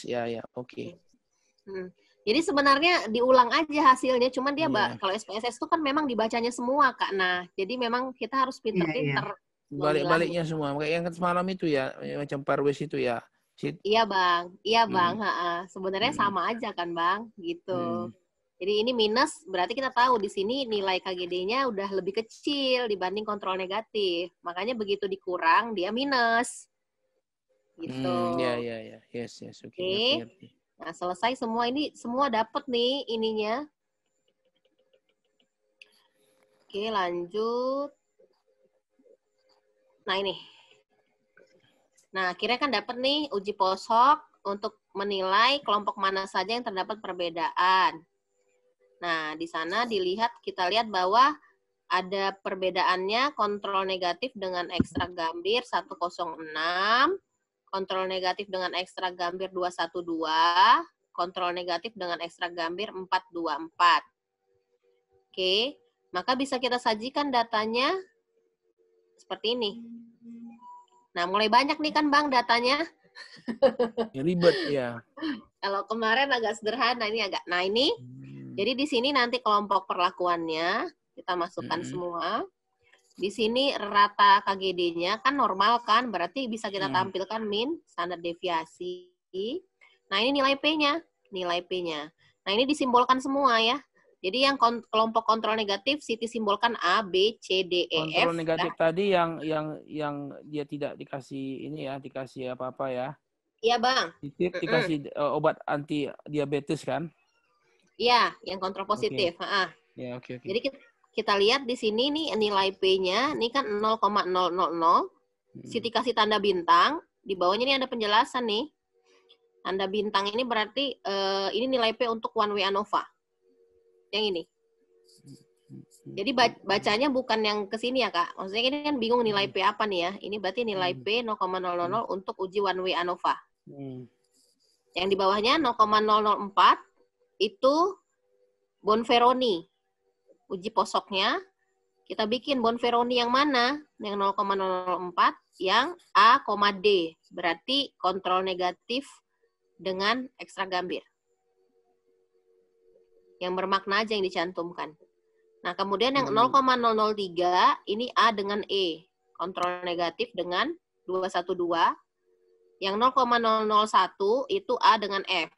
Ya, ya, oke. Jadi sebenarnya diulang aja hasilnya, cuman dia Iya. kalau SPSS itu kan memang dibacanya semua, Kak. Nah, jadi memang kita harus pinter-pinter memilahnya. Balik-baliknya semua. Kayak yang semalam itu ya, macam Parwes itu ya. Iya, Bang. Iya, Bang. Hmm. Sebenarnya sama aja kan, Bang? Gitu. Hmm. Jadi ini minus, berarti kita tahu di sini nilai KGD-nya udah lebih kecil dibanding kontrol negatif. Makanya begitu dikurang, dia minus. Gitu. Ya, ya, ya. Yes, yes. Oke, Oke. ngerti. Nah, selesai semua ini, semua dapat nih ininya. Oke, lanjut. Nah, ini. Nah, akhirnya kan dapat nih uji posok untuk menilai kelompok mana saja yang terdapat perbedaan. Nah, di sana kita lihat bahwa ada perbedaannya kontrol negatif dengan ekstrak gambir 106, kontrol negatif dengan ekstrak gambir 212, kontrol negatif dengan ekstrak gambir 424. Oke, maka bisa kita sajikan datanya seperti ini. Nah, mulai banyak nih kan, Bang, datanya. Ribet, ya. Kalau kemarin agak sederhana, ini agak. Nah, ini. Jadi di sini nanti kelompok perlakuannya kita masukkan semua. Di sini rata KGD-nya kan normal kan, berarti bisa kita tampilkan min standar deviasi. Nah, ini nilai P-nya, Nah, ini disimbolkan semua ya. Jadi yang kelompok kontrol negatif Siti simbolkan A, B, C, D, E, F. Kontrol negatif tadi yang dia tidak dikasih ini ya, dikasih apa-apa ya. Iya, Bang. Dikasih obat anti diabetes kan? Iya, yang kontrol positif. Ya, oke. Jadi kita lihat di sini nih nilai P-nya, ini kan 0,000. Siti kasih tanda bintang, di bawahnya ini ada penjelasan nih. Tanda bintang ini berarti ini nilai P untuk one way ANOVA. Yang ini. Jadi bacanya bukan yang ke sini ya, Kak. Maksudnya ini kan bingung nilai P apa nih ya. Ini berarti nilai P 0,000 untuk uji one way ANOVA. Yang di bawahnya 0,004 itu Bonferroni. Uji posoknya, kita bikin Bonferroni yang mana? Yang 0,004, yang A, D. Berarti kontrol negatif dengan ekstrak gambir. Yang bermakna aja yang dicantumkan. Nah, kemudian yang 0,003, ini A dengan E. Kontrol negatif dengan 212. Yang 0,001 itu A dengan F.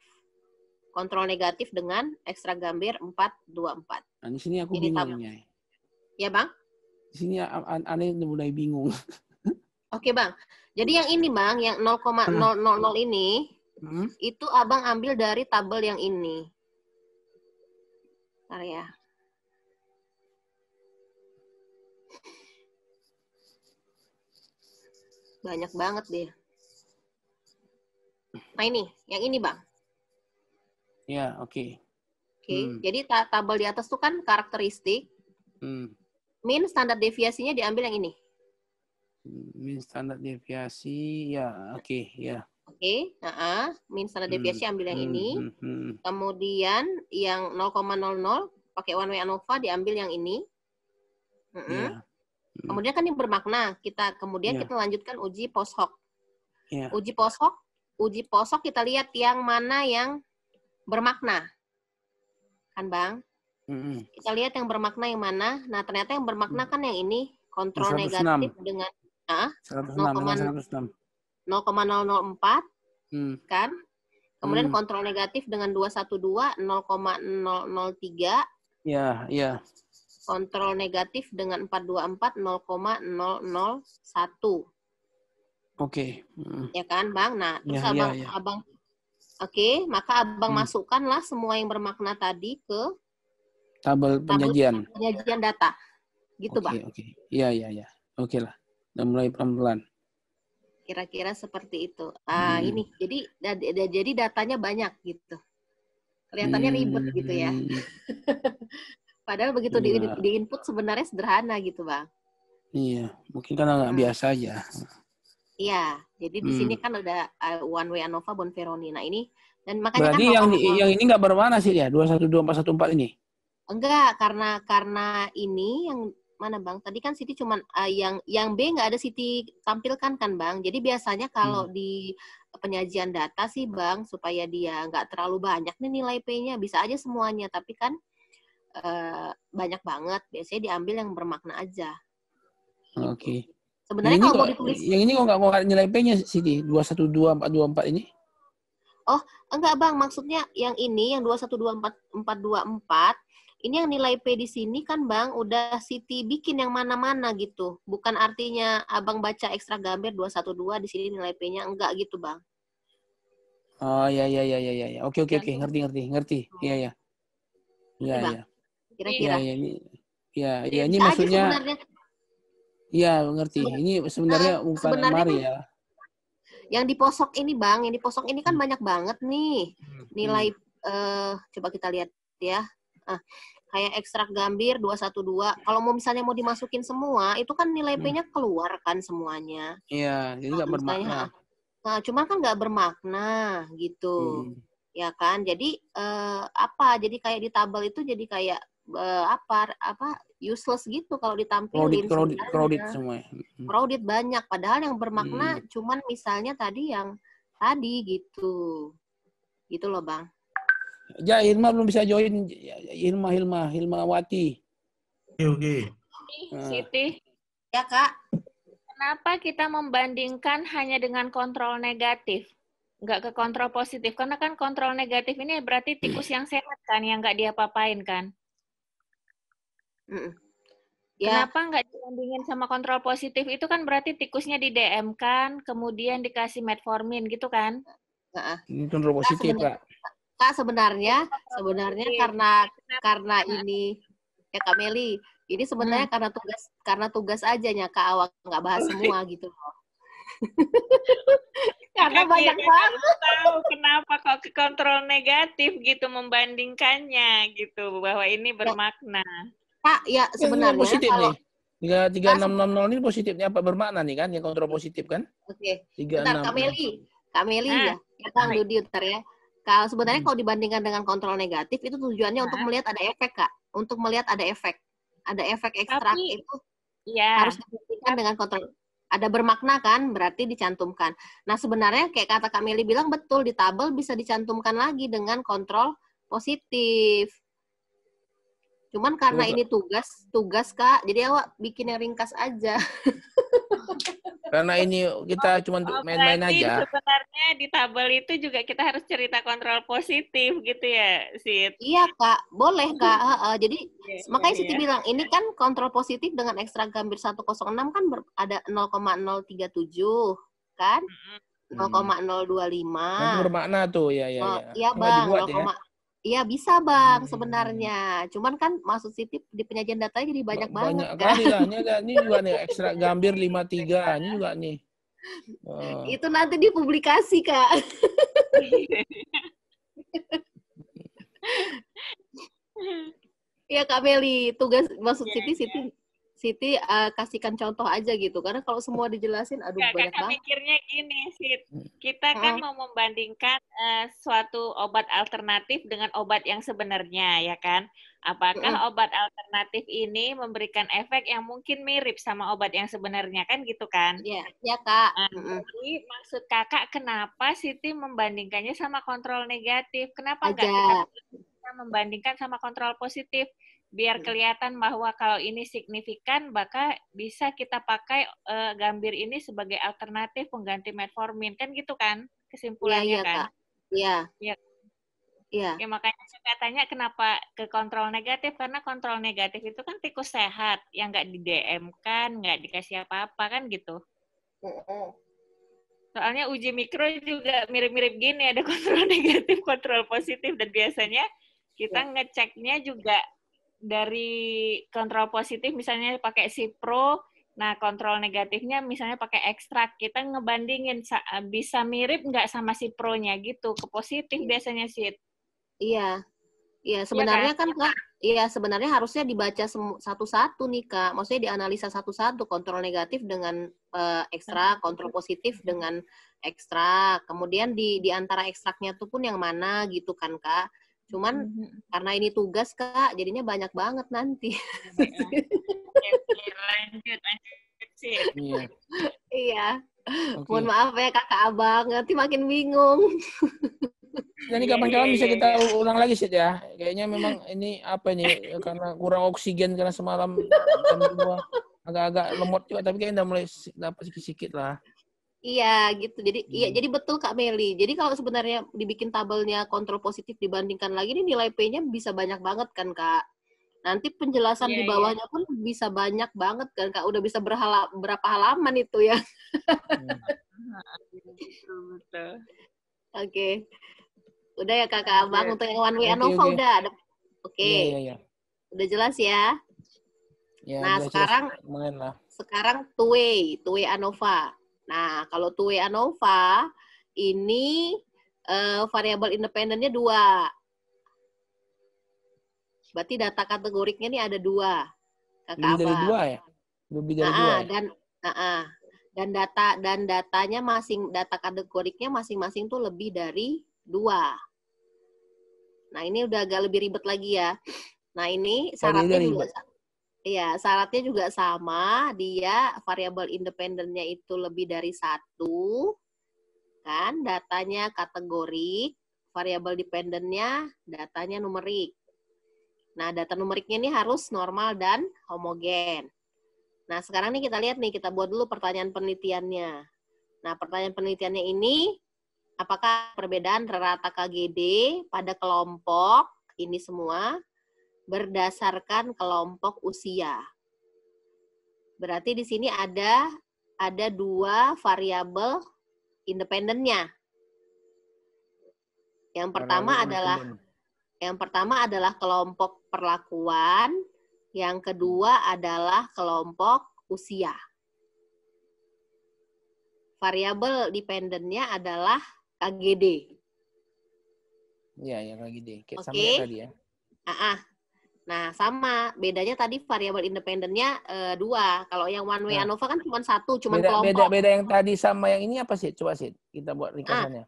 Kontrol negatif dengan ekstrak gambir 424. Nah, di sini aku bingungnya. Ya, Bang? Di sini aneh mulai bingung. Oke, Bang. Jadi yang ini, Bang, yang 0,000 ini, itu Abang ambil dari tabel yang ini. Bentar ya. Banyak banget deh. Nah, ini. Yang ini, Bang. Ya, oke. Oke, jadi tabel di atas tuh kan karakteristik. Min standar deviasinya diambil yang ini. Min standar deviasi, ya, oke, ya. Oke, min standar deviasi ambil yang ini. Kemudian yang 0,00 pakai one way ANOVA diambil yang ini. Kemudian kan ini bermakna. Kita lanjutkan uji post hoc. Uji post hoc kita lihat yang mana yang bermakna. Kan, Bang? Kita lihat yang bermakna yang mana. Nah, ternyata yang bermakna kan yang ini. Kontrol 106. negatif dengan 106. 0,004. Kan? Kemudian kontrol negatif dengan 212, 0,003. Ya. Kontrol negatif dengan 424, 0,001. Oke. Ya kan, Bang? Nah, terus Abang Oke, maka Abang masukkanlah semua yang bermakna tadi ke tabel penyajian data. Gitu, Bang. Oke. Iya. Oke lah. Udah mulai pelan-pelan. Kira-kira seperti itu. Ini. Jadi datanya banyak gitu. Kelihatannya ribet gitu ya. Padahal begitu di input sebenarnya sederhana gitu, Bang. Iya, mungkin karena nggak biasa aja. Iya, jadi di sini kan ada one way ANOVA Bonferroni. Nah, ini dan makanya berarti kan yang ini nggak berwarna sih ya, 212414 ini. Enggak, karena ini yang mana, Bang? Tadi kan Siti cuman yang B nggak ada Siti tampilkan kan, Bang. Jadi biasanya kalau di penyajian data sih Bang, supaya dia nggak terlalu banyak nih nilai P-nya. Bisa aja semuanya, tapi kan banyak banget. Biasanya diambil yang bermakna aja. Gitu. Oke. Sebenarnya kalau mau ditulis, yang ini kok nggak nilai P-nya Siti 2124424 ini? oh enggak Bang, maksudnya yang ini yang 2124424 ini yang nilai P di sini kan Bang udah Siti bikin yang mana-mana gitu. Bukan artinya Abang baca ekstra Gambir 212 di sini nilai P-nya enggak gitu Bang. Oh ya. Oke. Ngerti. Iya. Iya, Bang, iya. kira-kira. Iya, ini Bisa aja maksudnya. sebenarnya. Iya, ngerti. Ini sebenarnya bukan sebenarnya mari kan, ya. yang di posok ini Bang, yang di posok ini kan banyak banget nih nilai. Coba kita lihat ya. Kayak ekstrak Gambir 212. Kalau misalnya mau dimasukin semua, itu kan nilai P-nya keluar kan semuanya. Iya, jadi nggak bermakna. Nah, cuma kan nggak bermakna gitu. Ya kan? Jadi jadi kayak di tabel itu jadi kayak useless gitu kalau ditampilin. Crowded semua. Crowded banyak, padahal yang bermakna cuman misalnya tadi gitu. Gitu loh, Bang. Ya, Hilma belum bisa join. Hilma Wati. Oke. Siti. Ya, Kak. Kenapa kita membandingkan hanya dengan kontrol negatif? Nggak ke kontrol positif. Karena kan kontrol negatif ini berarti tikus yang sehat kan, yang nggak diapa-apain kan? Ya. Kenapa nggak dibandingin sama kontrol positif? Itu kan berarti tikusnya di DM kan, kemudian dikasih metformin gitu kan? Ini kontrol positif, Kak. Kak, sebenarnya karena ini ya Kak Meli, ini sebenarnya karena tugas aja ya Kak, awak nggak bahas semua gitu loh. Karena banyak banget. Tahu kenapa kok ke kontrol negatif gitu membandingkannya gitu, bahwa ini bermakna. Kak, ya sebenarnya positif kalau nih. 3600 ini positifnya apa bermakna nih kan? Yang kontrol positif kan? Oke. Bentar Kak Meli ya. Bang Dudi bentar ya. Kalau sebenarnya kalau dibandingkan dengan kontrol negatif itu tujuannya untuk melihat ada efek Kak, untuk melihat ada efek ekstrak itu harus dibandingkan dengan kontrol. Ada bermakna kan, berarti dicantumkan. Nah sebenarnya kayak kata Kak Meli bilang betul, di tabel bisa dicantumkan lagi dengan kontrol positif. Cuman karena ini tugas Kak, jadi awak bikin yang ringkas aja. Karena ini kita cuma main-main aja. Sebenarnya di tabel itu juga kita harus cerita kontrol positif gitu ya, Sid? Iya Kak, boleh Kak. Jadi makanya Siti bilang ini kan kontrol positif dengan ekstra Gambir 106 kan ada 0,037 kan? 0,025. Itu bermakna tuh ya. Iya Bang, 0, iya bisa Bang sebenarnya. Cuman kan maksud Siti di penyajian datanya jadi banyak banget kan. Banyak kali lah. Ini juga nih ekstra Gambir 53. Ini juga nih. Itu nanti dipublikasi Kak. Ya Kak Meli, tugas maksud Siti kasihkan contoh aja gitu. Karena kalau semua dijelasin, aduh banyak banget. Mikirnya gini, Sid. Kita kan mau membandingkan suatu obat alternatif dengan obat yang sebenarnya, ya kan? Apakah obat alternatif ini memberikan efek yang mungkin mirip sama obat yang sebenarnya, kan gitu kan? Iya Kak. Jadi maksud kakak, kenapa Siti membandingkannya sama kontrol negatif? Kenapa nggak kita membandingkan sama kontrol positif? Biar kelihatan bahwa kalau ini signifikan, maka bisa kita pakai Gambir ini sebagai alternatif pengganti metformin, kan gitu kan kesimpulannya kan? Iya. Ya makanya saya tanya kenapa ke kontrol negatif, karena kontrol negatif itu kan tikus sehat yang nggak di DM kan, nggak dikasih apa-apa kan gitu. Soalnya uji mikro juga mirip-mirip gini, ada kontrol negatif, kontrol positif, dan biasanya kita ngeceknya juga dari kontrol positif misalnya pakai Cipro, nah kontrol negatifnya misalnya pakai ekstrak, kita ngebandingin bisa mirip nggak sama Cipro-nya gitu, ke positif biasanya sih. Iya sebenarnya kan Kak, sebenarnya harusnya dibaca satu-satu nih Kak, maksudnya dianalisa satu-satu, kontrol negatif dengan ekstrak, kontrol positif dengan ekstrak, kemudian di antara ekstraknya tuh pun yang mana gitu kan Kak. Cuman karena ini tugas Kak, jadinya banyak banget nanti. Lanjut sih. Iya. Oke. Mohon maaf ya kakak abang, nanti makin bingung. Jadi Iya, kapan-kapan iya, bisa iya, kita iya. ulang lagi sih ya. Kayaknya memang ini apa ini karena kurang oksigen karena semalam jam 2 agak-agak lemot juga tapi kayaknya udah mulai dapat sedikit-sedikit lah. Iya gitu. Jadi iya Hmm. jadi betul Kak Meli. Jadi kalau sebenarnya dibikin tabelnya kontrol positif dibandingkan lagi ini nilai P-nya bisa banyak banget kan Kak. Nanti penjelasan Iya, di iya. bawahnya pun bisa banyak banget kan Kak. Udah bisa berapa halaman itu ya. Hmm. Betul, betul. Oke. Udah ya Kakak Abang Lanjut. untuk yang one way Oke, ANOVA oke. udah ada. Oke. Iya, iya, iya. Udah jelas ya. Ya, Nah, udah jelas sekarang lumayan lah. two way ANOVA. Nah, kalau two way ANOVA ini variabel independennya 2. Berarti data kategoriknya ini ada 2. Kakak Lebih dari Abang. 2 ya? Lebih dari 2 ya? Dan datanya data kategoriknya masing-masing tuh lebih dari 2. Nah, ini udah agak lebih ribet lagi ya. Nah, ini syaratnya juga iya, syaratnya juga sama. Dia variabel independennya itu lebih dari 1, kan? Datanya kategorik, variabel dependennya datanya numerik. Nah, data numeriknya ini harus normal dan homogen. Nah, sekarang nih kita lihat nih, kita buat dulu pertanyaan penelitiannya. Nah, pertanyaan penelitiannya ini, apakah perbedaan rata KGD pada kelompok ini semua berdasarkan kelompok usia? Berarti di sini ada 2 variabel independennya. Yang pertama adalah kelompok perlakuan, yang kedua adalah kelompok usia. Variabel dependennya adalah KGD. Iya, ya KGD. Kayak sama Oke. kayak tadi ya. Nah, sama. Bedanya tadi variabel independennya 2. Kalau yang one way ANOVA kan cuma 1, cuma kelompok. Beda yang tadi sama yang ini apa sih? Coba sih kita buat ringkasannya.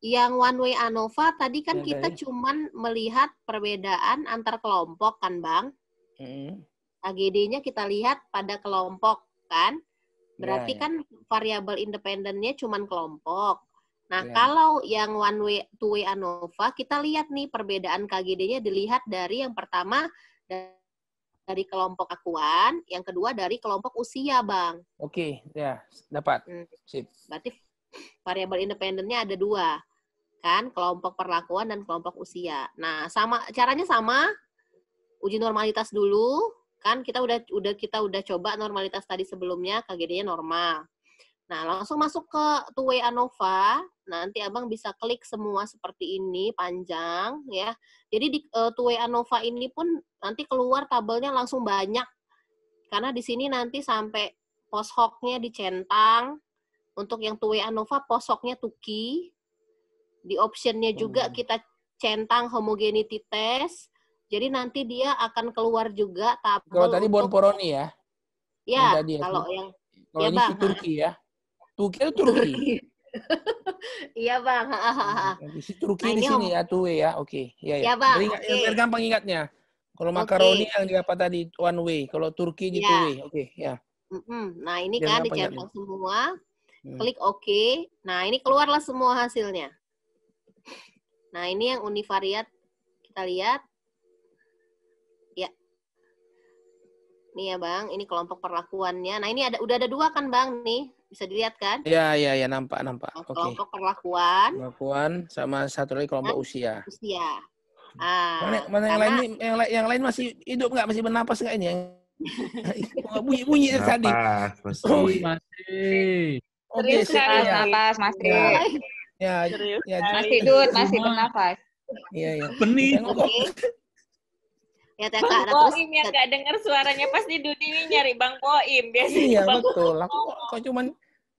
Yang one way ANOVA tadi kan Yang kita tadi? cuman melihat perbedaan antar kelompok kan, Bang? KGD-nya kita lihat pada kelompok kan? Berarti kan variabel independennya cuman kelompok. Nah, kalau yang one way, two way ANOVA, kita lihat nih perbedaan KGD-nya dilihat dari yang pertama dari kelompok akuan, yang kedua dari kelompok usia, Bang. Oke, ya, dapat. Sip. Berarti variabel independennya ada 2. Kan, kelompok perlakuan dan kelompok usia. Nah, caranya sama. Uji normalitas dulu, kan kita udah coba normalitas tadi sebelumnya, KGD-nya normal. Nah, langsung masuk ke two way ANOVA. Nanti Abang bisa klik semua seperti ini, panjang ya. Jadi di two way ANOVA ini pun nanti keluar tabelnya langsung banyak. Karena di sini nanti sampai post hoc-nya dicentang. Untuk yang two way ANOVA, post hoc-nya tuki. Di option-nya juga kita centang homogeneity test. Jadi nanti dia akan keluar juga tabel. Kalau tadi Bonporoni ya? Ya, kalau yang kalau ini si Turki ya? Turki itu Turki. Iya, Bang. Si Turki di sini ya, two way ya. Oke. Ya, Bang. Biar gampang ingatnya. Kalau makaroni yang di apa tadi one way, kalau Turki di two way. Oke, ya. Nah, ini Biar kan dicentang semua. Klik OK. Nah, ini keluarlah semua hasilnya. Nah, ini yang univariat kita lihat. Ya. Nih ya, Bang, ini kelompok perlakuannya. Nah, ini udah ada 2 kan, Bang, nih. Bisa dilihat kan? Iya, nampak. Nah, kelompok perlakuan. Sama satu lagi kelompok usia. Mana yang lain nih? Yang lain masih hidup nggak? Masih bernapas nggak ini? Bunyi tadi. Masih. Oke, Napas, masih. Ya, masih hidup, masih bernafas. Iya. Benih. Ya, Bang Boim yang nggak dengar suaranya pasti Dudi ini nyari Bang Boim biasanya. Iya, betul. Kok cuman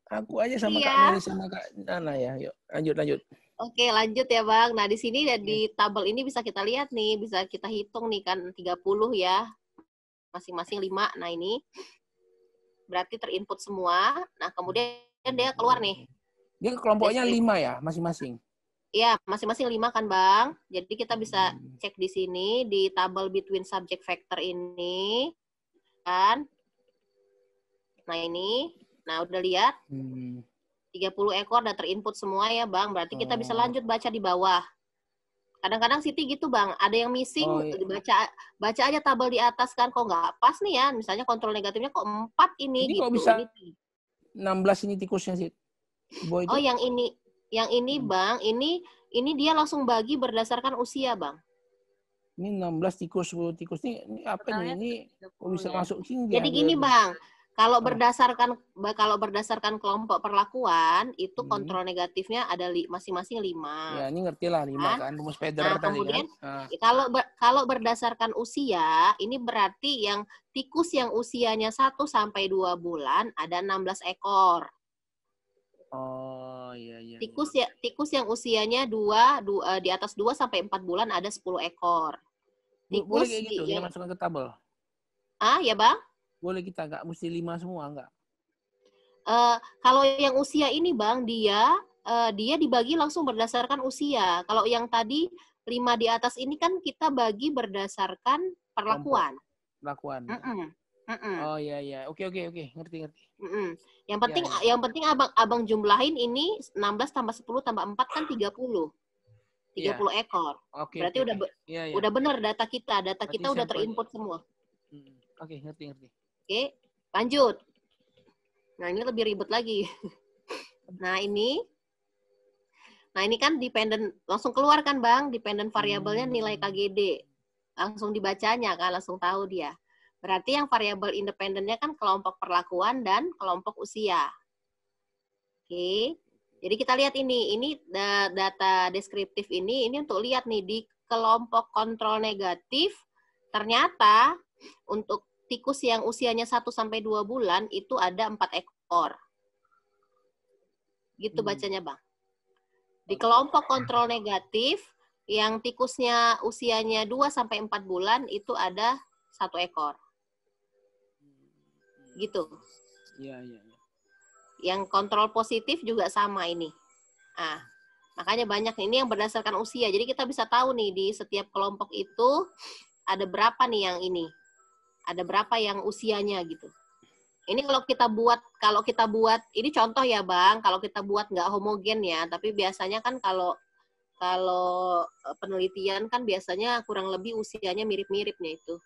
aku aja sama Kak Meli sama Kak Nana ya. Yuk, lanjut. Oke, lanjut ya, Bang. Nah, di sini di tabel ini bisa kita lihat nih, bisa kita hitung nih kan 30 ya. Masing-masing 5. Nah, ini berarti terinput semua. Nah, kemudian dia keluar nih. Dia kelompoknya 5 ya, masing-masing. Iya, masing-masing 5 kan, Bang. Jadi kita bisa cek di sini di tabel between subject factor ini kan. Nah, ini. Nah, udah lihat? 30 ekor udah terinput semua ya Bang. Berarti kita bisa lanjut baca di bawah. Kadang-kadang Siti gitu Bang, ada yang missing, baca aja tabel di atas kan, kok nggak pas nih ya, misalnya kontrol negatifnya kok 4 ini gitu. Kok bisa 16 ini tikusnya sih? Oh yang ini Bang, ini dia langsung bagi berdasarkan usia Bang. Ini 16 tikus ini apa nih? Ini kok bisa masuk hingga. Jadi gini Bang, kalau berdasarkan kelompok perlakuan itu kontrol negatifnya ada masing-masing 5. Ya, ini ngerti lah 5 kan, rumus Federer tadi kemudian, kan. Kalau berdasarkan usia, ini berarti yang tikus yang usianya 1 sampai 2 bulan ada 16 ekor. Oh, iya. Tikus yang usianya di atas 2 sampai 4 bulan ada 10 ekor. Tikus boleh kayak gitu, kita masukkan ke tabel. Ya Bang? Boleh kita nggak mesti 5 semua nggak? Kalau yang usia ini Bang, dia dibagi langsung berdasarkan usia. Kalau yang tadi 5 di atas ini kan kita bagi berdasarkan perlakuan. Perlakuan. Oh iya. Oke. Ngerti. Yang penting abang jumlahin ini 16 tambah 10 tambah 4 kan 30. 30 ekor. Berarti udah benar data kita. Data kita udah terinput semua. Oke, ngerti. Oke, lanjut. Nah, ini lebih ribet lagi. Nah, ini kan dependent, langsung keluar kan, Bang? Dependent variabelnya nilai KGD. Langsung dibacanya kan, langsung tahu dia. Berarti yang variabel independennya kan kelompok perlakuan dan kelompok usia. Oke. Jadi kita lihat ini data deskriptif ini untuk lihat nih di kelompok kontrol negatif, ternyata untuk tikus yang usianya 1 sampai 2 bulan itu ada 4 ekor. Gitu bacanya, Bang. Di kelompok kontrol negatif yang tikusnya usianya 2 sampai 4 bulan itu ada 1 ekor. Gitu. Iya. Yang kontrol positif juga sama ini. Makanya banyak ini yang berdasarkan usia. Jadi kita bisa tahu nih di setiap kelompok itu ada berapa nih yang ini. Ada berapa yang usianya gitu. Ini kalau kita buat, ini contoh ya Bang, kalau kita buat nggak homogen ya, tapi biasanya kan kalau penelitian kan biasanya kurang lebih usianya mirip-miripnya itu.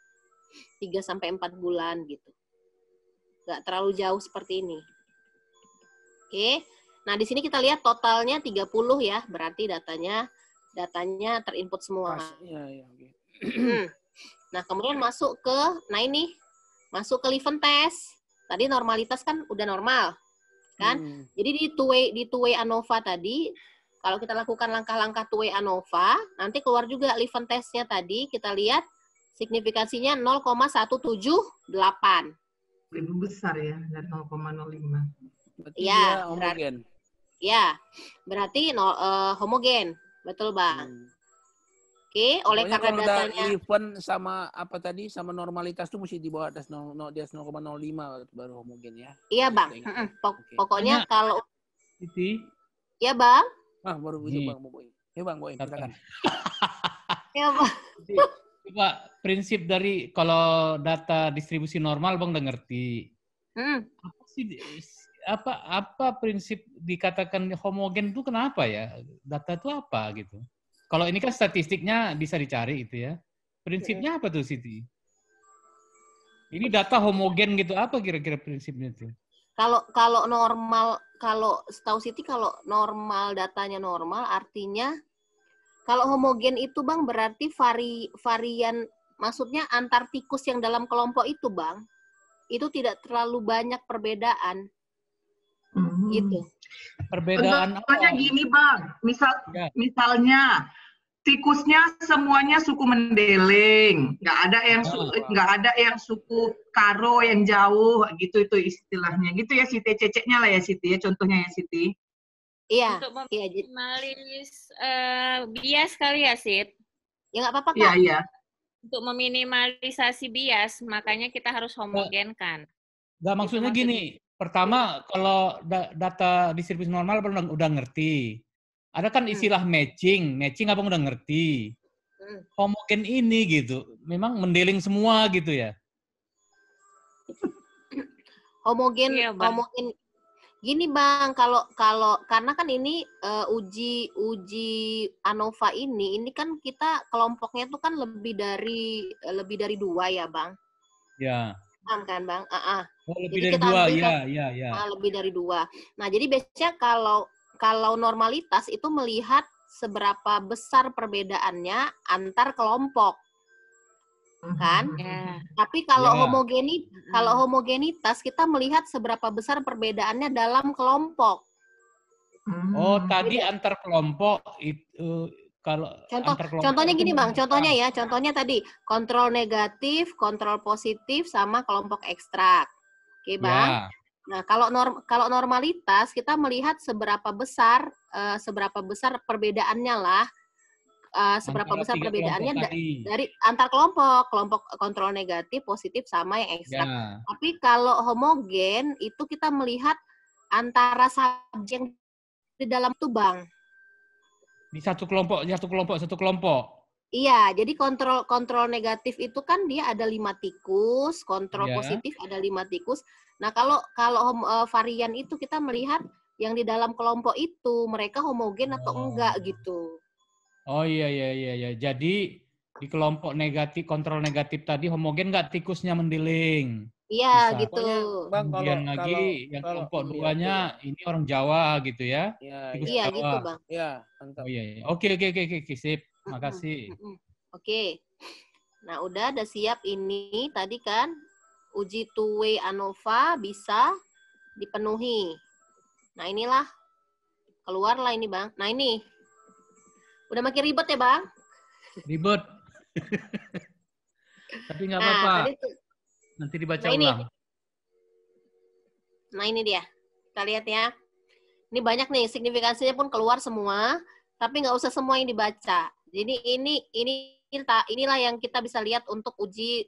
3-4 bulan gitu. Nggak terlalu jauh seperti ini. Oke. Nah, di sini kita lihat totalnya 30 ya, berarti datanya terinput semua. Iya, oke. Nah, kemudian masuk ke Leuven test. Tadi normalitas kan udah normal. Kan? Jadi di two-way ANOVA tadi, kalau kita lakukan langkah-langkah two-way ANOVA, nanti keluar juga Leuven testnya tadi, kita lihat signifikansinya 0,178. Lebih besar ya dari 0,05. Berarti homogen. Berarti homogen. Betul, Bang. Oke, oleh karena datanya Leuven sama apa tadi sama normalitas itu mesti di bawah atas 0,05 baru homogen ya. Iya, Bang. Pokoknya kalau Siti. Iya, Bang. Baru itu Bang Boy. Ya Bang Boy, silakan. Ya, Bang. Coba prinsip dari kalau data distribusi normal Bang udah ngerti. Apa sih apa prinsip dikatakan homogen itu kenapa ya? Data itu apa gitu? Kalau ini kan statistiknya bisa dicari itu ya. Prinsipnya apa tuh Siti? Ini data homogen gitu, apa kira-kira prinsipnya tuh? Kalau normal, kalau setahu Siti kalau normal datanya normal artinya kalau homogen itu Bang berarti varian maksudnya antar tikus yang dalam kelompok itu Bang itu tidak terlalu banyak perbedaan. Gitu. Perbedaan contohnya gini Bang, misalnya tikusnya semuanya suku Mendeleng, nggak ada yang suku Karo yang jauh gitu, itu istilahnya gitu ya Siti, ceceknya lah ya Siti ya, contohnya ya Siti. Iya. Untuk meminimalis bias kali ya Sid. Ya nggak apa-apa Kak. Iya. Untuk meminimalisasi bias, makanya kita harus homogenkan. Nggak, maksudnya gini. Pertama, kalau data distribusi normal udah ngerti. Ada kan istilah matching abang udah ngerti. Homogen ini gitu, memang Mendeleng semua gitu ya. Homogen, Gini Bang, kalau karena kan ini uji ANOVA ini kan kita kelompoknya tuh kan lebih dari 2 ya Bang. Ya. Paham kan Bang? Oh, lebih Jadi dari kita 2, ambil ya. Lebih dari 2. Nah, jadi biasanya kalau normalitas itu melihat seberapa besar perbedaannya antar kelompok. Kan? Ya. Tapi kalau homogenitas kita melihat seberapa besar perbedaannya dalam kelompok. Oh, tadi antar kelompok itu kalau contohnya gini Bang, contohnya tadi kontrol negatif, kontrol positif sama kelompok ekstrak. Oke, Bang. Ya. Nah, kalau normalitas kita melihat seberapa besar perbedaannya lah. Seberapa besar perbedaannya dari antar kelompok kontrol negatif, positif sama yang ekstrak. Ya. Tapi kalau homogen itu kita melihat antara subjek yang di dalam itu Bang. Di satu kelompok. Iya, jadi kontrol negatif itu kan dia ada 5 tikus, kontrol positif ada 5 tikus. Nah, kalau varian itu kita melihat yang di dalam kelompok itu mereka homogen atau enggak gitu. Oh iya. Jadi di kelompok negatif, kontrol negatif tadi homogen nggak tikusnya mendeling? Iya, bisa. Gitu. Bang, kemudian yang kelompok 2-nya ini orang Jawa gitu ya? Iya, Jawa. Gitu Bang. Iya, mantap. Oh iya. Oke, sip. Makasih. Oke. Nah, udah siap ini tadi kan uji two-way ANOVA bisa dipenuhi. Nah, inilah keluarlah ini Bang. Nah, ini udah makin ribet ya Bang? Ribet. Tapi nggak apa-apa. Nanti dibaca ulang. Nah, ini dia. Kita lihat ya. Ini banyak nih, signifikansinya pun keluar semua, tapi nggak usah semua yang dibaca. Jadi inilah yang kita bisa lihat untuk uji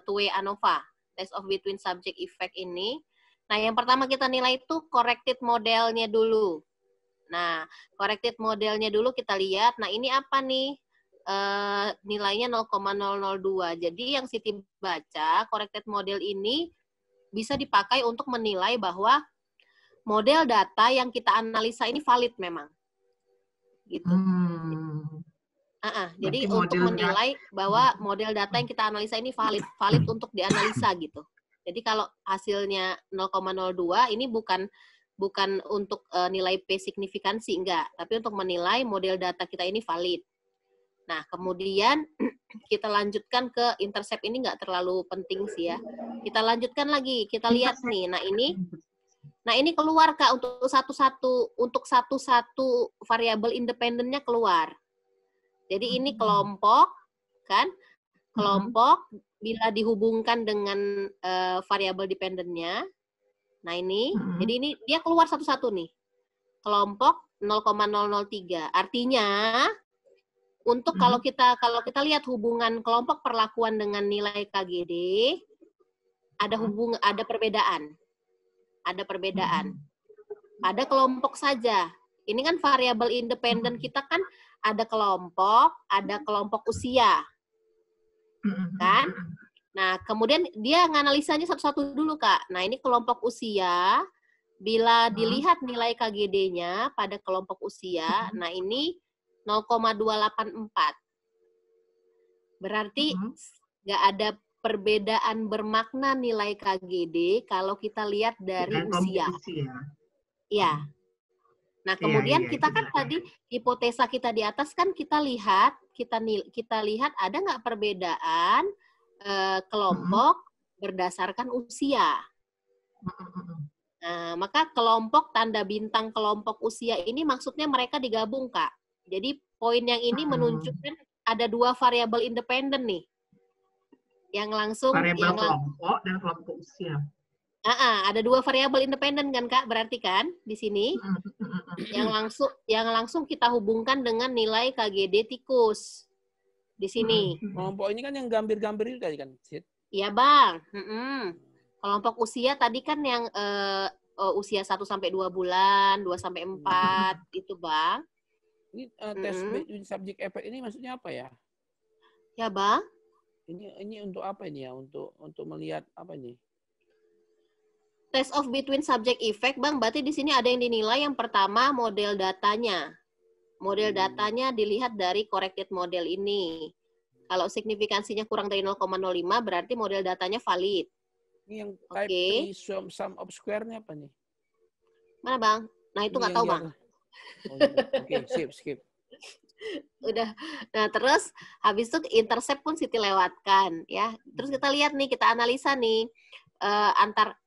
two-way ANOVA, test of between subject effect ini. Nah, yang pertama kita nilai itu corrected modelnya dulu. Nah, corrected modelnya dulu kita lihat. Nah, ini apa nih? Nilainya 0,002. Jadi yang Siti baca, corrected model ini bisa dipakai untuk menilai bahwa model data yang kita analisa ini valid memang. Gitu. Jadi untuk menilai bahwa model data yang kita analisa ini valid untuk dianalisa gitu. Jadi kalau hasilnya 0,02 ini bukan untuk nilai P signifikansi, enggak, tapi untuk menilai model data kita ini valid. Nah, kemudian kita lanjutkan ke intercept ini nggak terlalu penting sih ya. Kita lanjutkan lagi, kita lihat nih. Nah ini keluar Kak untuk satu-satu variabel independennya keluar. Jadi ini kelompok kan? Kelompok bila dihubungkan dengan variabel dependennya. Nah ini, jadi ini dia keluar satu-satu nih. Kelompok 0,003. Artinya untuk kalau kita lihat hubungan kelompok perlakuan dengan nilai KGD ada perbedaan. Ada perbedaan. Pada kelompok saja. Ini kan variabel independen kita kan ada kelompok usia. Kan? Nah, kemudian dia nganalisanya satu-satu dulu, Kak. Nah, ini kelompok usia. Bila dilihat nilai KGD-nya pada kelompok usia, nah ini 0,284. Berarti nggak ada perbedaan bermakna nilai KGD kalau kita lihat dari usia. Ya. Nah, kemudian kita kan tadi hipotesa kita di atas kan kita lihat ada nggak perbedaan kelompok berdasarkan usia. Nah, maka kelompok tanda bintang kelompok usia ini maksudnya mereka digabung, Kak. Jadi poin yang ini menunjukkan ada 2 variabel independen nih. Yang langsung variabel kelompok dan kelompok usia. Ada 2 variabel independen kan Kak, berarti kan di sini yang langsung kita hubungkan dengan nilai KGD tikus di sini. Kelompok ini kan yang gambir-gambir itu tadi kan, Sid? Iya Bang. Kelompok usia tadi kan yang usia 1 sampai 2 bulan, 2 sampai 4 itu Bang. Ini tes subject effect ini maksudnya apa ya? Ya Bang. Ini untuk apa ini ya? Untuk melihat apa ini? test of between subject effect, Bang, berarti di sini ada yang dinilai yang pertama model datanya. Model datanya dilihat dari corrected model ini. Kalau signifikansinya kurang dari 0,05 berarti model datanya valid. Ini yang type 3 sum of square-nya apa nih? Mana, Bang? Nah, itu nggak tahu, Bang. Oke, skip. Udah. Nah, terus habis itu intercept pun Siti lewatkan, ya. Terus kita lihat nih, kita analisa nih antar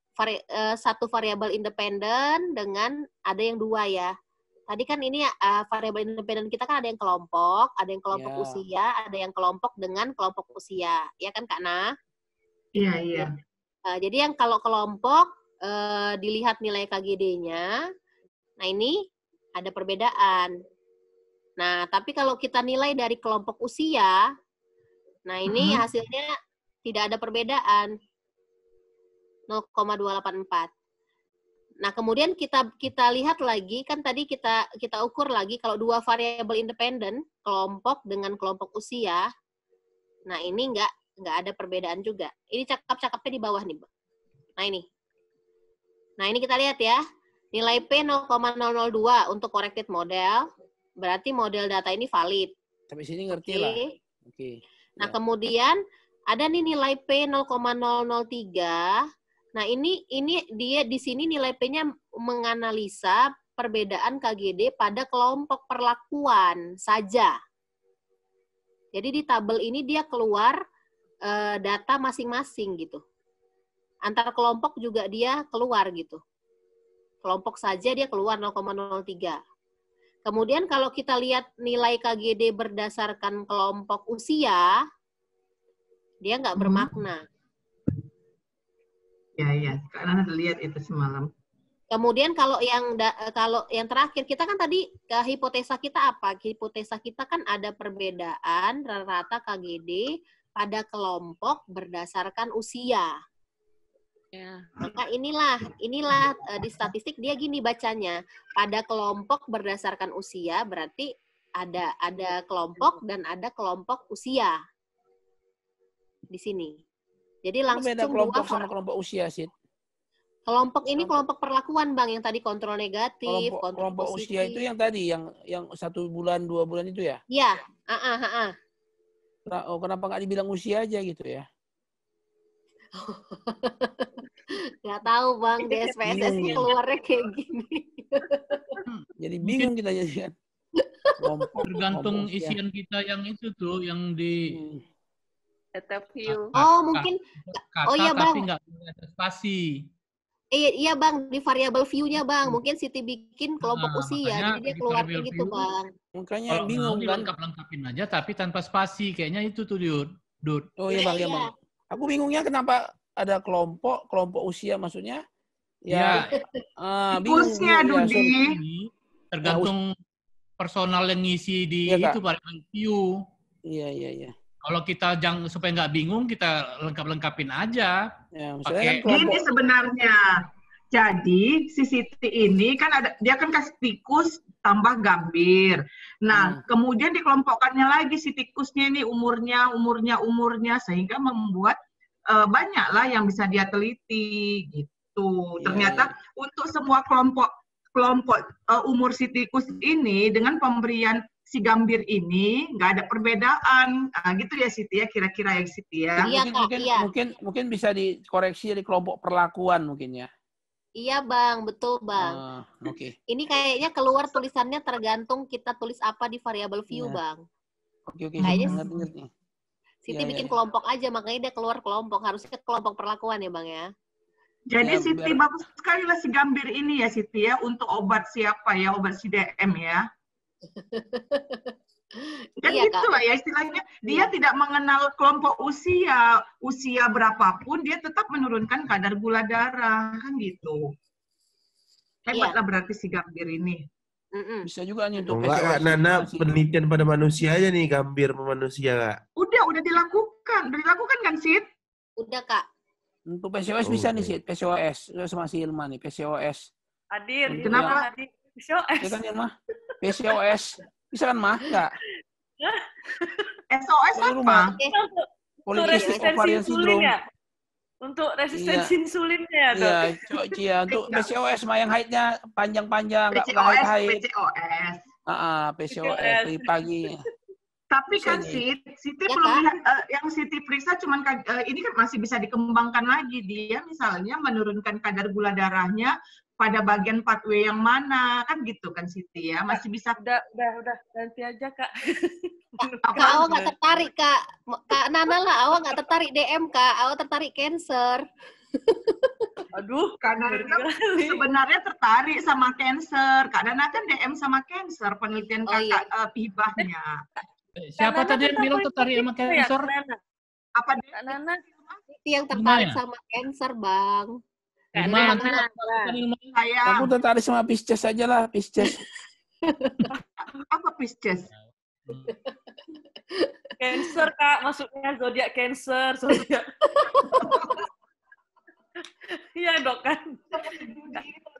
satu variabel independen dengan ada yang dua ya. Tadi kan ini variabel independen kita kan ada yang kelompok, ada yang kelompok usia, ada yang kelompok dengan kelompok usia, ya kan Kak Na? Iya. Jadi yang kalau kelompok dilihat nilai KGD-nya, nah ini ada perbedaan. Nah, tapi kalau kita nilai dari kelompok usia, nah ini hasilnya tidak ada perbedaan. 0,284. Nah, kemudian kita lihat lagi, kan tadi kita ukur lagi kalau dua variabel independen, kelompok dengan kelompok usia, nah ini nggak ada perbedaan juga. Ini cakap-cakapnya di bawah nih. Nah, ini kita lihat ya, nilai P 0,002 untuk corrected model, berarti model data ini valid. Sampai sini ngerti lah. Oke. Nah, kemudian ada nih nilai P 0,003. Nah, ini dia di sini nilai P-nya menganalisa perbedaan KGD pada kelompok perlakuan saja. Jadi di tabel ini dia keluar data masing-masing gitu. Antar kelompok juga dia keluar gitu. Kelompok saja dia keluar 0,03. Kemudian kalau kita lihat nilai KGD berdasarkan kelompok usia, dia nggak bermakna. Ya, karena ada lihat itu semalam. Kemudian kalau yang terakhir kita kan tadi hipotesa kita apa? Hipotesa kita kan ada perbedaan rata-rata KGD pada kelompok berdasarkan usia. Ya. Maka inilah di statistik dia gini bacanya. Pada kelompok berdasarkan usia berarti ada kelompok dan ada kelompok usia di sini. Jadi langsung beda kelompok sama kelompok usia sih. Kelompok ini kelompok perlakuan Bang yang tadi kontrol negatif, kelompok usia itu yang tadi yang 1 bulan 2 bulan itu ya? Iya. Kenapa nggak dibilang usia aja gitu ya? Nggak tahu Bang, di SPSS keluarnya kayak gini. Jadi bingung kita jadi kan. Tergantung isian kita yang itu tuh, yang di data view. Mungkin. Kata, iya Bang. Tapi nggak ada spasi. Iya Bang, di variabel view-nya Bang. Mungkin Siti bikin kelompok usia, jadi dia keluar gitu Bang. Makanya bingung kan. Lengkap-lengkapin aja, tapi tanpa spasi. Kayaknya itu tuh, Dud. Oh iya Bang, ya Bang. Aku bingungnya kenapa ada kelompok usia maksudnya? Ya. Tikusnya, Dudi. Tergantung personal yang ngisi di itu variabel view. Iya. Kalau kita supaya nggak bingung, kita lengkap-lengkapin aja. Ya, pakai ini sebenarnya. Jadi si Siti ini kan dia kan kasih tikus tambah gambir. Nah, kemudian dikelompokkannya lagi si tikusnya ini umurnya sehingga membuat banyaklah yang bisa dia teliti gitu. Ternyata untuk semua kelompok umur si tikus ini dengan pemberian si gambir ini nggak ada perbedaan, gitu ya Siti ya, kira-kira ya Siti ya. Mungkin bisa dikoreksi dari kelompok perlakuan mungkin ya. Iya Bang, betul Bang. Oke. Ini kayaknya keluar tulisannya tergantung kita tulis apa di variabel view Bang. Oke. Kayaknya Ngerti. Siti bikin kelompok aja, makanya dia keluar kelompok. Harusnya kelompok perlakuan ya Bang ya. Jadi Siti bagus sekali lah si gambir ini ya Siti ya, untuk obat siapa ya, obat CDM ya. Kan gitulah ya istilahnya, dia tidak mengenal kelompok usia berapapun dia tetap menurunkan kadar gula darah kan gitu. Hebatlah berarti si gambir ini. Bisa juga nih untuk Kak Nana penelitian pada manusia aja nih, gambir manusia Kak. Udah dilakukan kan Sid? Udah Kak. Untuk PCOS bisa nih Sid, PCOS sama si Ilma nih, PCOS. Hadir. Kenapa? PCOS. Ya kan Ilma? PCOS. Bisa kan Mah? Enggak. SOS apa? Polycystic ovarian syndrome. Untuk resistensi insulinnya ya, Dok? Iya, untuk PCOS mah yang haidnya panjang-panjang, nggak haid. PCOS. PCOS pagi. Tapi kan Siti belum lihat, yang Siti periksa cuman ini kan masih bisa dikembangkan lagi. Dia misalnya menurunkan kadar gula darahnya pada bagian pathway yang mana, kan gitu kan Siti ya, masih bisa. Udah, nanti aja Kak. Kak Awa nggak tertarik Kak Nana lah, Awa nggak tertarik DM Kak, Awa tertarik cancer. Aduh, karena sebenarnya tertarik sama cancer. Kak Nana kan DM sama cancer, penelitian kakak hibahnya. Siapa tadi yang bilang tertarik sama cancer? Apa Kak Nana? Yang tertarik sama cancer, Bang. Aku tertarik sama Pisces aja lah, Pisces. Apa Pisces? Cancer Kak, maksudnya zodiak Cancer, zodiak. Iya Dok kan.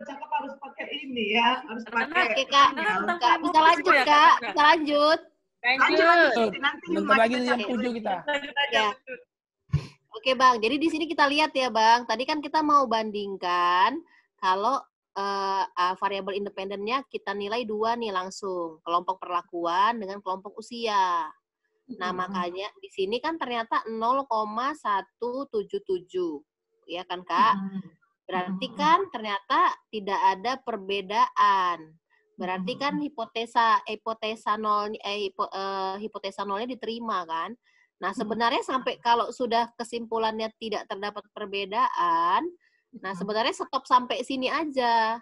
Cakap harus pakai ini ya, harus pakai. Oke Kak, bisa lanjut Kak, bisa lanjut. Bentar lagi yang 7 kita. Ya. Oke Bang, jadi di sini kita lihat ya Bang. Tadi kan kita mau bandingkan kalau variabel independennya kita nilai 2 nih langsung, kelompok perlakuan dengan kelompok usia. Nah makanya di sini kan ternyata 0,177, ya kan Kak? Berarti kan ternyata tidak ada perbedaan. Berarti kan hipotesa nolnya diterima kan? Nah, sebenarnya sampai kalau sudah kesimpulannya tidak terdapat perbedaan, nah sebenarnya stop sampai sini aja.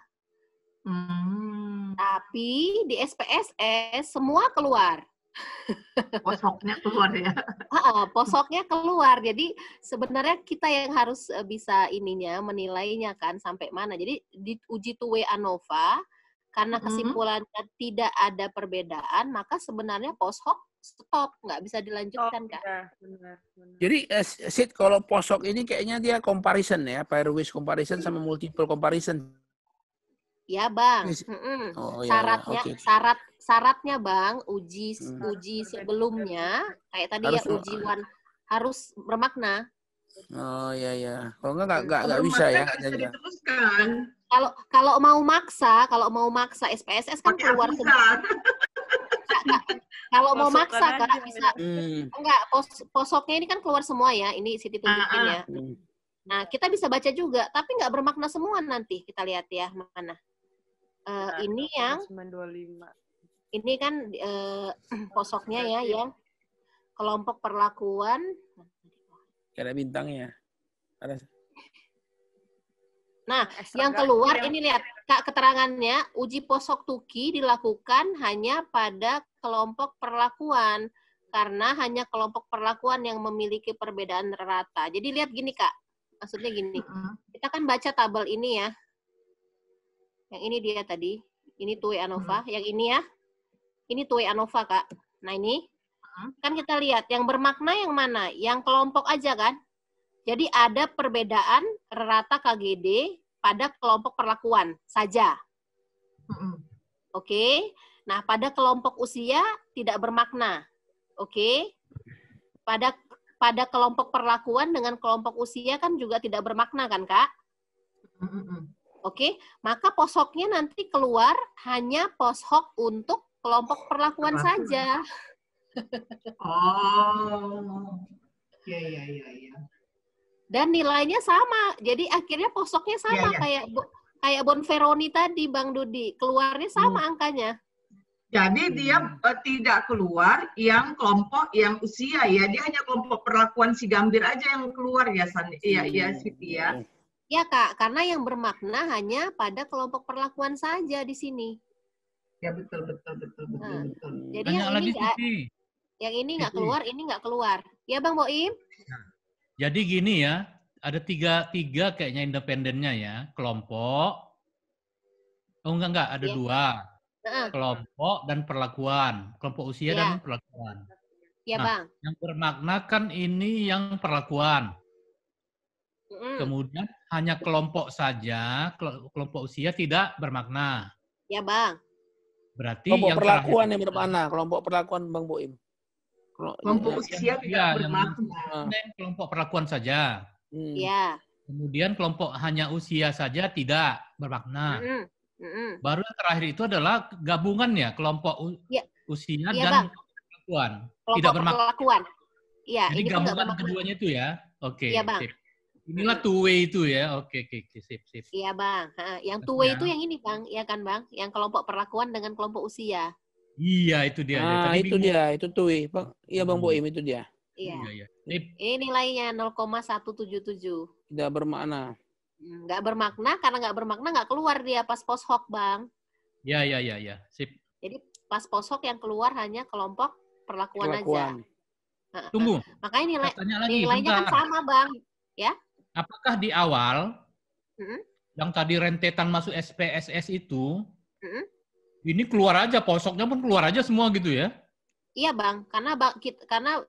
Tapi di SPSS semua keluar. Posoknya keluar ya. Posoknya keluar. Jadi sebenarnya kita yang harus bisa menilainya kan sampai mana. Jadi di uji two-way ANOVA, karena kesimpulannya tidak ada perbedaan, maka sebenarnya poshok stop, nggak bisa dilanjutkan Kak. Benar. Jadi Sid, kalau posok ini kayaknya dia comparison ya, pairwise comparison sama multiple comparison. Ya Bang. Syaratnya, okay. syaratnya Bang, uji sebelumnya kayak tadi harus, ya uji one harus bermakna. Oh iya. Kalau nggak bisa ya. Diteruskan. Kalau mau maksa SPSS kan keluar semua. Kalau mau maksa Kak bisa. Enggak, posoknya ini kan keluar semua ya. Ini Siti tunjukin ya. Nah, kita bisa baca juga, tapi nggak bermakna semua nanti. Kita lihat ya mana. Ini yang 925. Ini kan posoknya ya yang kelompok perlakuan. Ada bintangnya. Nah, yang keluar ini lihat Kak keterangannya, uji posok Tuki dilakukan hanya pada kelompok perlakuan karena hanya kelompok perlakuan yang memiliki perbedaan rata. Jadi lihat gini Kak, maksudnya gini. Kita kan baca tabel ini ya. Yang ini dia tadi, ini two-way ANOVA, yang ini ya. Ini two-way ANOVA Kak. Nah ini kan kita lihat yang bermakna yang mana? Yang kelompok aja kan? Jadi ada perbedaan rata KGD pada kelompok perlakuan saja. Oke. Nah, pada kelompok usia tidak bermakna. Oke. Pada kelompok perlakuan dengan kelompok usia kan juga tidak bermakna kan, Kak? Oke. Maka posoknya nanti keluar hanya poshok untuk kelompok perlakuan saja. Oh. Iya. Dan nilainya sama. Jadi akhirnya posoknya sama kayak Bonferroni tadi, Bang Dudi. Keluarnya sama angkanya. Jadi dia tidak keluar yang kelompok yang usia ya. Dia hanya kelompok perlakuan si Gambir aja yang keluar ya, Siti ya. Ya, Kak. Karena yang bermakna hanya pada kelompok perlakuan saja di sini. Ya, betul. Jadi yang ini nggak keluar, ini nggak keluar. Ya, Bang Boim? Jadi gini ya, ada tiga kayaknya independennya ya, kelompok. Oh enggak, ada dua. Kelompok dan perlakuan, kelompok usia dan perlakuan. Iya, Bang. Yang bermakna kan ini yang perlakuan. Kemudian hanya kelompok saja, kelompok usia tidak bermakna. Ya, Bang. Berarti kelompok yang perlakuan yang bermakna, kelompok perlakuan Bang Boim. Kelompok usia tidak bermakna. Kelompok perlakuan saja. Iya. Kemudian kelompok hanya usia saja tidak bermakna. Baru yang terakhir itu adalah gabungannya kelompok usia dan perlakuan. Tidak bermakna. Perlakuan. Iya, jadi ini gabungan keduanya itu ya. Oke. Iya, Bang. Sip. Inilah two way itu ya. Oke, sip. Iya, Bang. Yang two way itu yang ini, Bang. Iya kan, Bang? Yang kelompok perlakuan dengan kelompok usia. Iya, itu dia. Nah, itu dia. Itu two way. Bang. Iya, Bang Boim, itu dia. Iya. Ini nilainya 0,177. Tidak bermakna. Nggak bermakna, karena nggak bermakna nggak keluar dia pas post hoc, Bang. Iya. Sip. Jadi pas post hoc yang keluar hanya kelompok perlakuan. Aja. Tunggu. Makanya nilainya kan sama, Bang. Ya. Apakah di awal yang tadi rentetan masuk SPSS itu, ini keluar aja, posoknya pun keluar aja semua gitu ya? Iya, Bang. Karena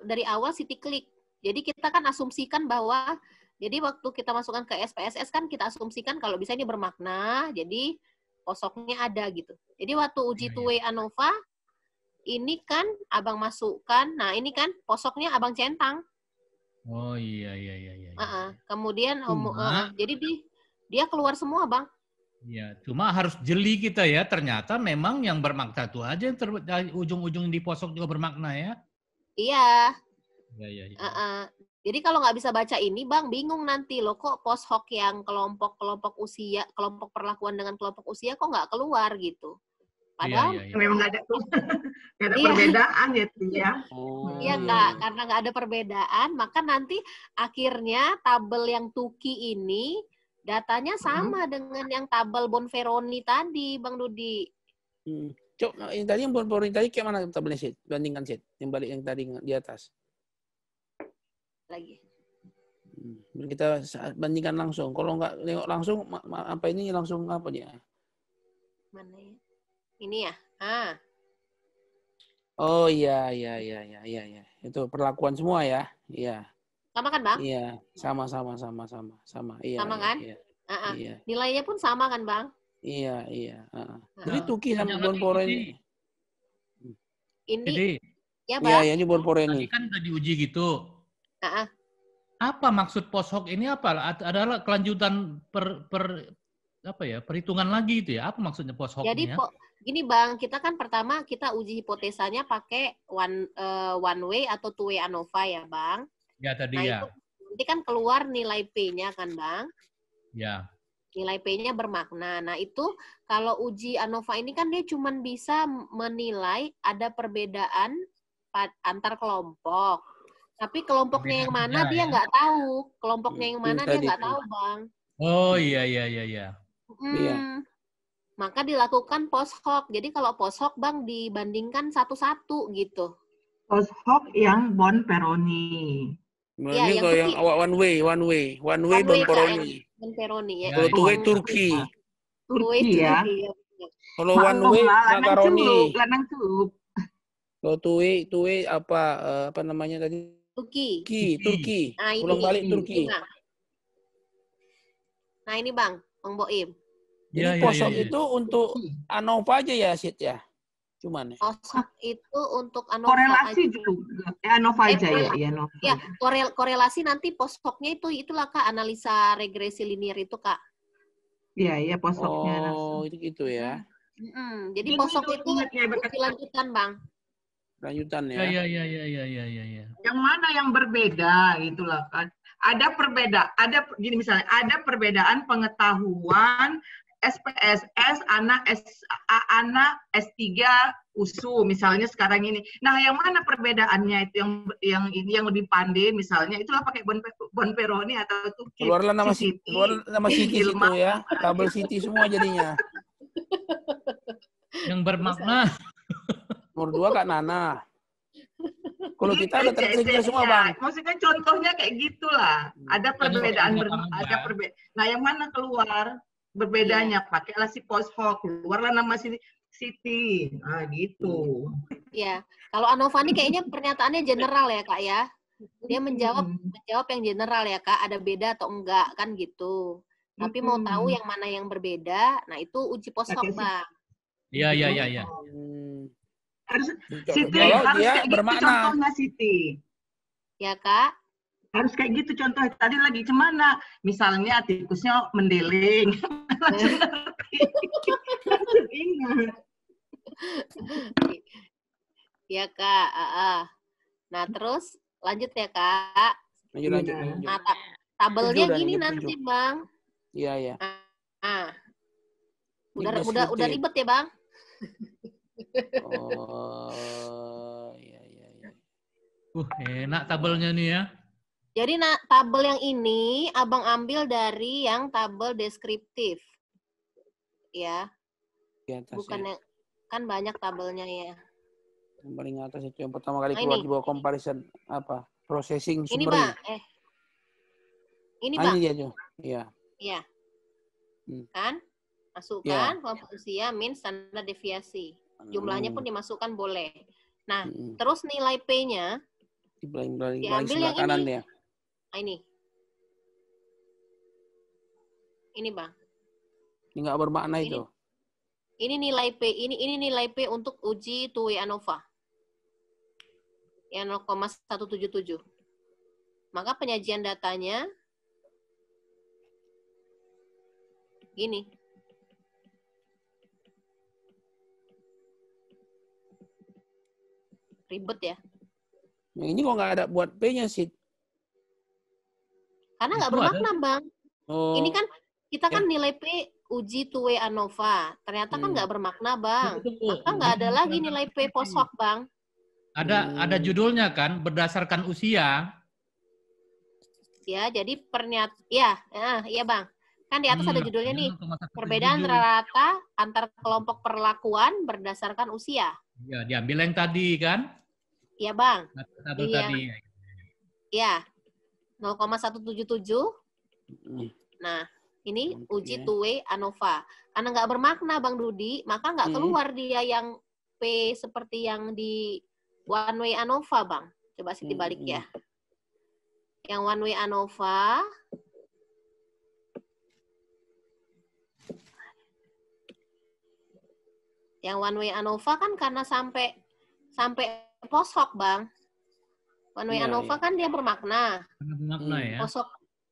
dari awal Siti klik. Jadi kita kan asumsikan bahwa, jadi waktu kita masukkan ke SPSS kan kita asumsikan kalau bisa ini bermakna, jadi posoknya ada gitu. Jadi waktu uji two-way ANOVA, ini kan abang masukkan, nah ini kan posoknya abang centang. Oh iya. Kemudian jadi dia keluar semua, Bang. Iya, cuma harus jeli kita ya. Ternyata memang yang bermakna itu aja yang ujung-ujung di posok juga bermakna ya. Iya. Iya. Jadi kalau nggak bisa baca ini, Bang, bingung nanti loh kok post hoc yang kelompok usia, kelompok perlakuan dengan kelompok usia kok nggak keluar gitu. Padahal memang nggak ada perbedaan ya, ya. Iya, karena nggak ada perbedaan, maka nanti akhirnya tabel yang Tuki ini datanya sama dengan yang tabel Bonferroni tadi, Bang Dudi. Cok, yang tadi yang Bonferroni tadi kayak mana tabelnya sih? Bandingkan sih, yang balik yang tadi di atas. Lagi. Kita bandingkan langsung. Kalau nggak nengok langsung, apa ini langsung apa dia? Mana ya? Ini ya. Oh iya. Itu perlakuan semua ya. Iya. Sama kan, Bang? Iya, sama. Iya. Sama kan? Iya. Nilainya pun sama kan, Bang? Iya. Jadi Tuki sama Bonferroni. Ini ya, Bang. Iya, ini Bonferroni. Tadi kan udah diuji gitu. Apa maksud post hoc ini apa? Adalah kelanjutan perhitungan lagi itu ya? Apa maksudnya post hoc ini ya? Gini, Bang, kita kan pertama kita uji hipotesanya pakai one way atau two way ANOVA ya, Bang. Ya tadi Itu nanti kan keluar nilai P-nya kan, Bang? Ya. Nilai P-nya bermakna. Nah, itu kalau uji ANOVA ini kan dia cuma bisa menilai ada perbedaan antar kelompok. Tapi kelompoknya yang mana dia nggak tahu. Kelompoknya yang mana dia nggak tahu, Bang. Oh iya. Maka dilakukan post hoc. Jadi kalau post hoc, Bang, dibandingkan satu-satu gitu. Post hoc yang Bonferroni. Ya, yang kalau yang one way Bonferroni. Ya. Kalau two way Turki ya. Kalau one way Makaroni. Lanang cup. Kalau two way apa namanya tadi? Turki. Nah, pulang balik Turki. Nah, ini Bang Boim. Jadi posok itu untuk ANOVA aja ya, Sid ya? Cuman posok itu untuk ANOVA korelasi aja. juga. ANOVA aja ya. Ya, korelasi nanti posoknya itulah Kak, analisa regresi linear itu Kak. Iya, posoknya. Oh, itu gitu ya. Jadi posok itu lanjutan, Bang. Lanjutan ya. Iya. Yang mana yang berbeda itulah kan. Ada gini misalnya, ada perbedaan pengetahuan SPSS anak S3 USU misalnya sekarang ini. Nah, yang mana perbedaannya itu yang ini yang lebih pandai misalnya itulah pakai Bonferroni atau Tuki. Keluarlah nama Siti itu ya. Tabel Siti semua jadinya. Yang bermakna. Nomor 2 Kak Nana. Kalau kita ada terkliknya semua, Bang. Maksudnya contohnya kayak gitulah. Ada perbedaan Nah, yang mana keluar berbedanya? Pakailah si post hoc, keluarlah nama Siti. Nah, gitu. Ya, kalau ANOVA ini kayaknya pernyataannya general ya, Kak ya. Dia menjawab yang general ya, Kak. Ada beda atau enggak kan gitu. Tapi mau tahu yang mana yang berbeda, nah itu uji post hoc, Bang. Iya. Siti harus dia kayak gitu bermakna. contohnya Siti. Ya Kak. Harus kayak gitu contoh. Tadi lagi cemana? Misalnya tikusnya mendeling. Langsung ngerti. Langsung ingat. Ya Kak. Nah terus lanjut ya Kak. Lanjut. Nah, tabelnya gini nanti Bang. Iya. Udah ribet ya Bang? Oh, iya. Enak tabelnya nih ya. Jadi tabel yang ini Abang ambil dari yang tabel deskriptif. Ya. Di atas, bukan ya. Yang kan banyak tabelnya ya. Yang paling atas itu yang pertama kali keluar di bawah comparison apa? Processing summary. Ini Bang, ini Bang. Ini dia tuh. Iya. Iya. Kan? Masukkan kelompok usia min standar deviasi. Jumlahnya pun dimasukkan boleh. Nah, terus nilai P-nya diambil yang kanan ini. Ya. Ini. Ini Bang. Ini nggak bermakna itu. Ini nilai P. Ini nilai P untuk uji two-way ANOVA. Yang 0,177. Maka penyajian datanya gini. Ribet ya. Yang ini kok nggak ada buat P-nya sih. Karena nggak bermakna, Bang. Ini kan kita kan nilai P uji two-way ANOVA. Ternyata kan nggak bermakna, Bang. Maka nggak ada lagi nilai P post hoc, Bang. Ada judulnya kan, berdasarkan usia. Ya, jadi iya Bang. Kan di atas ada judulnya nih. Perbedaan rata antar kelompok perlakuan berdasarkan usia. Ya, diambil yang tadi kan? Iya, Bang. Tabel tadi. Iya. 0,177. Nah, ini uji two-way ANOVA. Karena nggak bermakna, Bang Dudi, maka nggak keluar dia yang P seperti yang di one-way ANOVA, Bang. Coba Siti balik ya. Yang one-way ANOVA. Yang one-way ANOVA kan karena sampai post hoc, Bang. One-way ANOVA kan dia bermakna. Bermakna ya.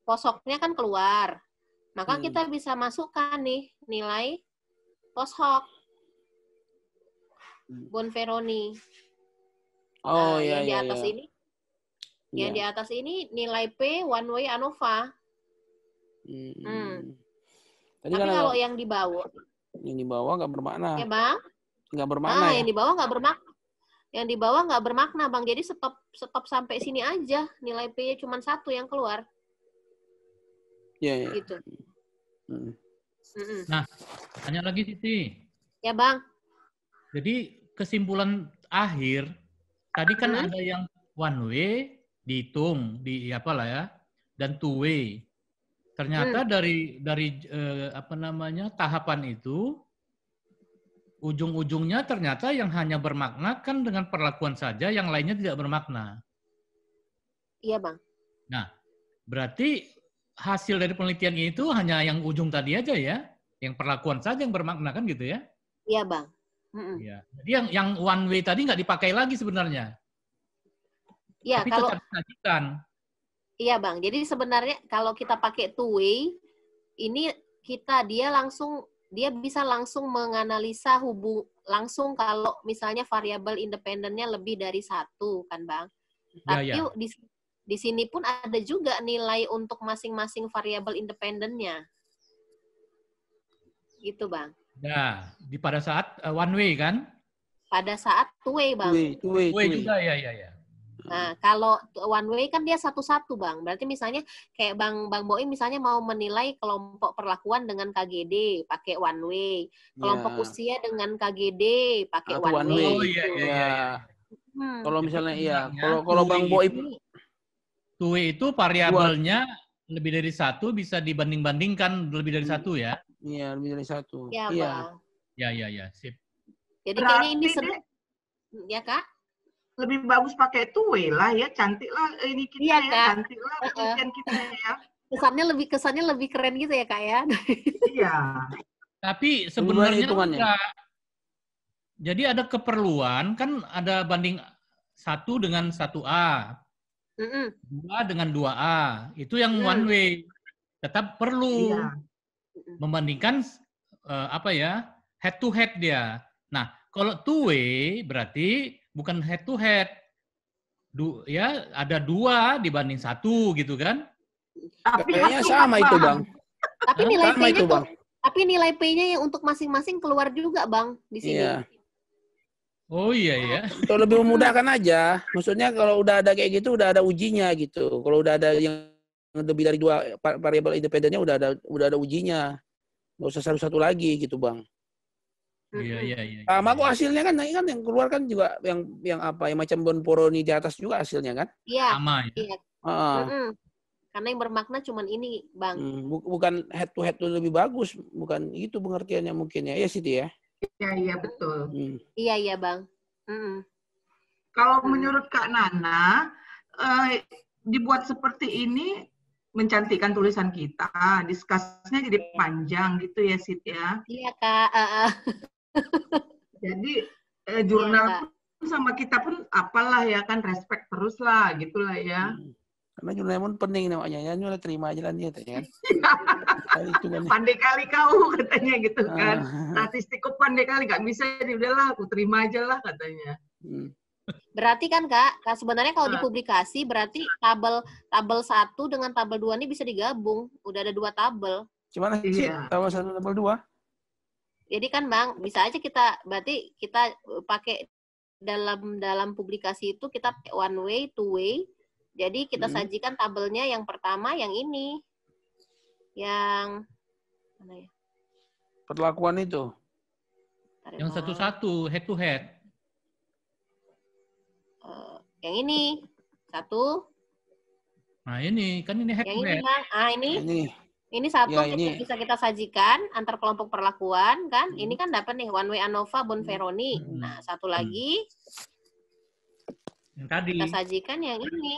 Post hoc-nya kan keluar. Maka kita bisa masukkan nih nilai post hoc. Bonferroni. Oh, yang di atas ini. Yang di atas ini nilai P one-way ANOVA. Tapi kalau yang di bawah. Yang di bawah nggak bermakna. Ya, Bang? Nggak bermakna ya? Yang di bawah nggak bermakna. Yang di bawah nggak bermakna, Bang. Jadi stop sampai sini aja. Nilai P-nya cuma 1 yang keluar. Iya. Gitu. Nah, tanya lagi, Siti. Ya, Bang. Jadi, kesimpulan akhir, tadi kan ada yang one way, dihitung, dan two way. Ternyata dari tahapan itu, ujung-ujungnya ternyata yang hanya bermakna kan dengan perlakuan saja, yang lainnya tidak bermakna. Iya, Bang. Nah, berarti hasil dari penelitian itu hanya yang ujung tadi aja ya, yang perlakuan saja yang bermakna kan gitu ya? Iya, Bang. Ya. Jadi yang one way tadi nggak dipakai lagi sebenarnya. Iya, tapi kalau tetap disajikan. Iya, Bang. Jadi sebenarnya kalau kita pakai two way, ini dia bisa langsung menganalisa langsung kalau misalnya variabel independennya lebih dari 1 kan, Bang. Tapi di sini pun ada juga nilai untuk masing-masing variabel independennya. Gitu, Bang. Ya, pada saat one way kan? Pada saat two way, Bang. Two way juga ya. Nah, kalau one way kan dia satu-satu, Bang. Berarti misalnya kayak Bang Boim misalnya mau menilai kelompok perlakuan dengan KGD pakai one way, kelompok usia dengan KGD pakai one way. Oh iya. Kalau misalnya kalau Bang Boim two way itu variabelnya lebih dari 1 bisa dibanding-bandingkan lebih dari 1 ya? Iya, lebih dari 1. Iya, Bang. Ya, sip. Jadi kayaknya ini ya, Kak? Lebih bagus pakai two way lah ya, cantik lah ini kita ya, cantik lah penelitian kita ya. Kesannya lebih keren gitu ya, Kak ya. Iya. Tapi sebenarnya enggak. Jadi ada keperluan kan ada banding 1 dengan 1A. 2 dengan 2A. Itu yang one way. Tetap perlu membandingkan head to head dia. Nah, kalau two way berarti bukan head to head. Ya, ada 2 dibanding 1 gitu kan? Tapi kayaknya sama itu, Bang. Tapi nilai P-nya tuh, tapi nilai P-nya yang untuk masing-masing keluar juga, Bang, di sini. Iya. Oh iya ya. Kalau lebih memudahkan aja. Maksudnya kalau udah ada kayak gitu udah ada ujinya gitu. Kalau udah ada yang lebih dari 2 variabel independennya udah ada ujinya. Nggak usah satu-satu lagi gitu, Bang. Iya. Sama kok hasilnya kan yang keluar kan juga yang macam Bonporoni di atas juga hasilnya kan? Iya. Sama ya. Iya. Karena yang bermakna cuman ini, Bang. Bukan head to head itu lebih bagus, bukan itu pengertiannya mungkin ya. Iya Siti ya. Iya betul. Iya Bang. Kalau menurut Kak Nana, dibuat seperti ini mencantikkan tulisan kita, diskusnya jadi panjang gitu ya, Sit ya. Iya Kak. Jadi jurnal pun sama kita pun apalah ya kan, respect terus lah gitulah ya. Karena jurnal pun penting namanya, ya udah terima aja lah dia kan. Pandai kali kau katanya gitu kan. Statistik kok pandai kali, nggak bisa, udahlah aku terima aja lah katanya. Berarti kan Kak sebenarnya kalau dipublikasi berarti tabel 1 dengan tabel 2 ini bisa digabung. Udah ada 2 tabel. Gimana sih tabel 1 tabel 2? Jadi kan Bang, bisa aja kita pakai dalam publikasi itu kita one way, two way. Jadi kita sajikan tabelnya yang pertama yang ini. Yang mana ya? Perlakuan itu. Yang satu-satu head to head. Yang ini 1. Nah ini kan ini head to head. Ini 1 bisa kita sajikan antar kelompok perlakuan kan. Ini kan dapat nih one way ANOVA Bonferroni. Nah, satu lagi yang tadi kita sajikan yang ini.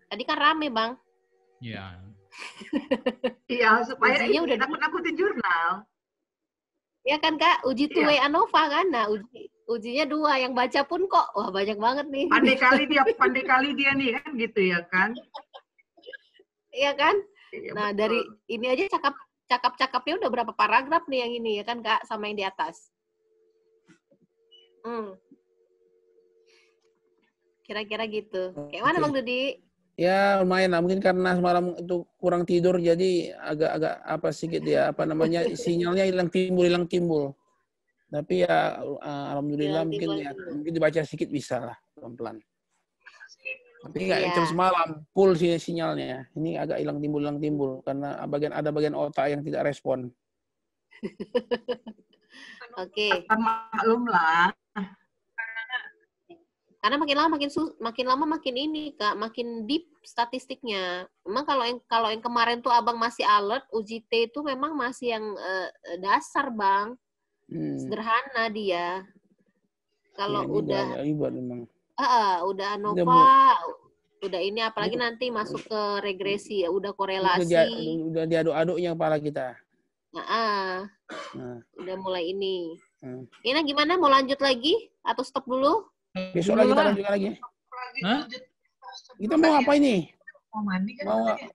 Tadi kan rame Bang. Iya. Iya, supaya ujinya udah nakut-nakutin jurnal. Ya kan Kak, uji two way ANOVA kan. Nah, ujinya 2, yang baca pun kok wah banyak banget nih. Pandai kali dia nih kan gitu ya kan. Iya kan? Nah, dari ini aja cakap-cakapnya udah berapa paragraf nih yang ini ya kan Kak, sama yang di atas. Kira-kira gitu. Kayak mana Bang Dudi? Ya lumayan lah, mungkin karena semalam itu kurang tidur jadi agak sedikit dia sinyalnya hilang timbul. Tapi ya alhamdulillah mungkin dibaca sedikit bisa lah pelan-pelan. Tapi nggak macam semalam full sinyalnya. Ini agak hilang timbul karena ada bagian otak yang tidak respon. Oke. Maklum lah. Karena makin lama makin ini Kak, makin deep statistiknya. Memang kalau yang kemarin tuh Abang masih alert, uji T itu memang masih yang dasar Bang. Sederhana dia. Kalau udah udah ANOVA, udah ini apalagi nanti masuk ke regresi ya, udah korelasi. Udah diaduk-aduknya kepala kita. Udah mulai ini. Ini gimana? Mau lanjut lagi atau stop dulu? Besok lagi kita lanjut lagi. Hah? Kita mau apa ini? Mau mandi kan?